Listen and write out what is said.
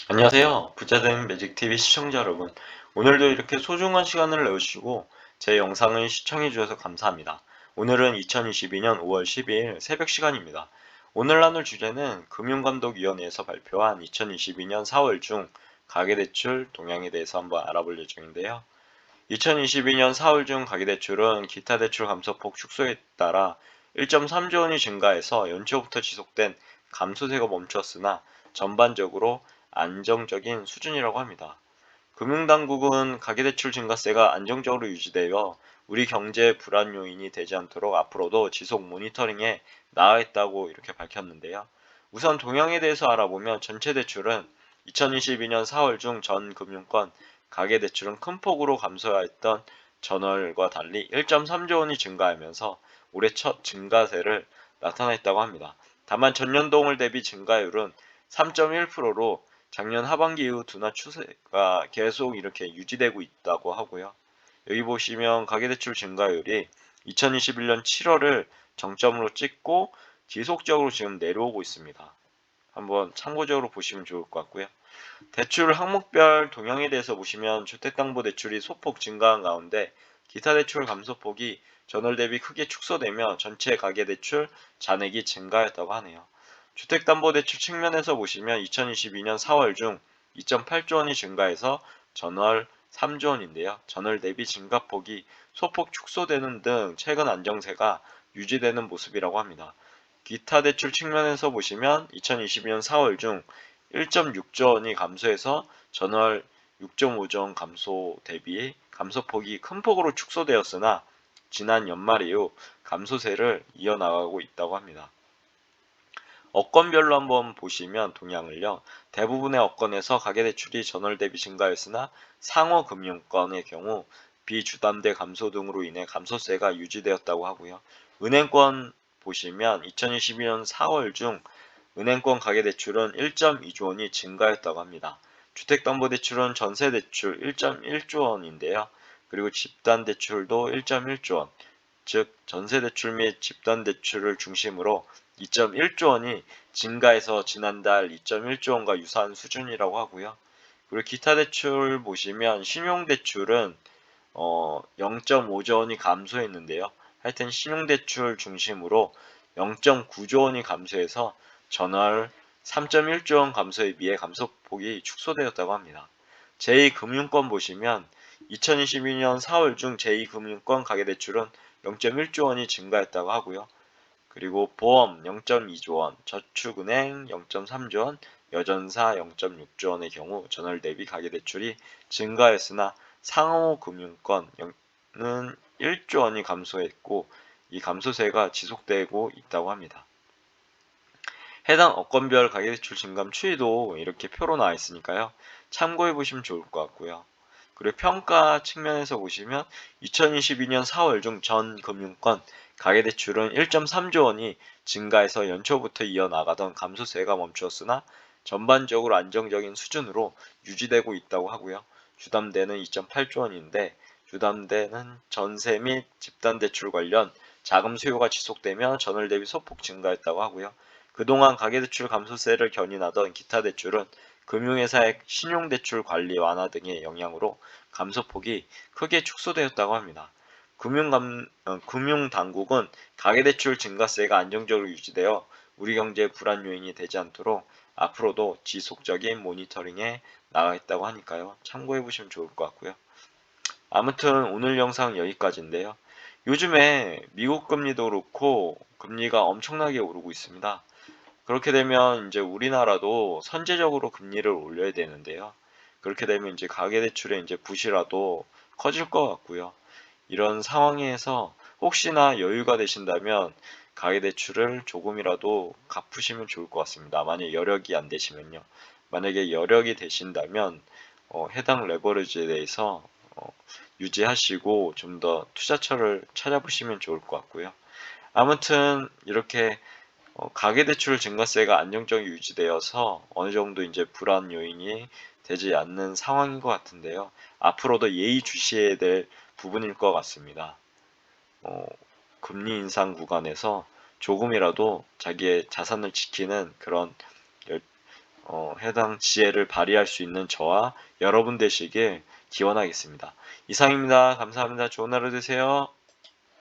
안녕하세요. 부자된 매직TV 시청자 여러분. 오늘도 이렇게 소중한 시간을 내주시고 제 영상을 시청해 주셔서 감사합니다. 오늘은 2022년 5월 12일 새벽 시간입니다. 오늘 나눌 주제는 금융감독위원회에서 발표한 2022년 4월 중 가계대출 동향에 대해서 한번 알아볼 예정인데요. 2022년 4월 중 가계대출은 기타 대출 감소폭 축소에 따라 1.3조 원이 증가해서 연초부터 지속된 감소세가 멈췄으나 전반적으로 안정적인 수준이라고 합니다. 금융당국은 가계대출 증가세가 안정적으로 유지되어 우리 경제 불안 요인이 되지 않도록 앞으로도 지속 모니터링에 나아있다고 이렇게 밝혔는데요. 우선 동향에 대해서 알아보면 전체 대출은 2022년 4월 중 전 금융권 가계대출은 큰 폭으로 감소했던 전월과 달리 1.3조 원이 증가하면서 올해 첫 증가세를 나타냈다고 합니다. 다만 전년동을 대비 증가율은 3.1%로 작년 하반기 이후 둔화 추세가 계속 이렇게 유지되고 있다고 하고요. 여기 보시면 가계대출 증가율이 2021년 7월을 정점으로 찍고 지속적으로 지금 내려오고 있습니다. 한번 참고적으로 보시면 좋을 것 같고요. 대출 항목별 동향에 대해서 보시면 주택담보대출이 소폭 증가한 가운데 기타 대출 감소폭이 전월 대비 크게 축소되며 전체 가계대출 잔액이 증가했다고 하네요. 주택담보대출 측면에서 보시면 2022년 4월 중 2.8조 원이 증가해서 전월 3조 원인데요. 전월 대비 증가폭이 소폭 축소되는 등 최근 안정세가 유지되는 모습이라고 합니다. 기타 대출 측면에서 보시면 2022년 4월 중 1.6조 원이 감소해서 전월 6.5조 원 감소 대비 감소폭이 큰 폭으로 축소되었으나 지난 연말 이후 감소세를 이어나가고 있다고 합니다. 업건별로 한번 보시면 동향을요. 대부분의 업건에서 가계대출이 전월 대비 증가했으나 상호금융권의 경우 비주담대 감소 등으로 인해 감소세가 유지되었다고 하고요. 은행권 보시면 2022년 4월 중 은행권 가계대출은 1.2조 원이 증가했다고 합니다. 주택담보대출은 전세대출 1.1조 원인데요. 그리고 집단대출도 1.1조 원, 즉 전세대출 및 집단대출을 중심으로 2.1조 원이 증가해서 지난달 2.1조 원과 유사한 수준이라고 하고요. 그리고 기타 대출 보시면 신용대출은 0.5조 원이 감소했는데요. 하여튼 신용대출 중심으로 0.9조 원이 감소해서 전월 3.1조 원 감소에 비해 감소폭이 축소되었다고 합니다. 제2금융권 보시면 2022년 4월 중 제2금융권 가계대출은 0.1조 원이 증가했다고 하고요. 그리고 보험 0.2조 원, 저축은행 0.3조 원, 여전사 0.6조 원의 경우 전월 대비 가계대출이 증가했으나 상호금융권은 1조 원이 감소했고 이 감소세가 지속되고 있다고 합니다. 해당 업건별 가계대출 증감 추이도 이렇게 표로 나와 있으니까요. 참고해 보시면 좋을 것 같고요. 그리고 평가 측면에서 보시면 2022년 4월 중 전 금융권 가계대출은 1.3조 원이 증가해서 연초부터 이어나가던 감소세가 멈추었으나 전반적으로 안정적인 수준으로 유지되고 있다고 하고요. 주담대는 2.8조 원인데 주담대는 전세 및 집단대출 관련 자금 수요가 지속되며 전월 대비 소폭 증가했다고 하고요. 그동안 가계대출 감소세를 견인하던 기타 대출은 금융회사의 신용대출 관리 완화 등의 영향으로 감소폭이 크게 축소되었다고 합니다. 금융당국은 가계대출 증가세가 안정적으로 유지되어 우리 경제의 불안 요인이 되지 않도록 앞으로도 지속적인 모니터링에 나가 있다고 하니까요. 참고해 보시면 좋을 것 같고요. 아무튼 오늘 영상 여기까지인데요. 요즘에 미국 금리도 그렇고 금리가 엄청나게 오르고 있습니다. 그렇게 되면 이제 우리나라도 선제적으로 금리를 올려야 되는데요. 그렇게 되면 이제 가계대출의 이제 부실화도 커질 것 같고요. 이런 상황에서 혹시나 여유가 되신다면 가계대출을 조금이라도 갚으시면 좋을 것 같습니다. 만약 여력이 안 되시면요. 만약에 여력이 되신다면 해당 레버리지에 대해서 유지하시고 좀 더 투자처를 찾아보시면 좋을 것 같고요. 아무튼 이렇게 가계대출 증가세가 안정적으로 유지되어서 어느 정도 이제 불안 요인이 되지 않는 상황인 것 같은데요. 앞으로도 예의주시해야 될 부분일 것 같습니다. 어, 금리 인상 구간에서 조금이라도 자기의 자산을 지키는 그런 해당 지혜를 발휘할 수 있는 저와 여러분 되시길 기원하겠습니다. 이상입니다. 감사합니다. 좋은 하루 되세요.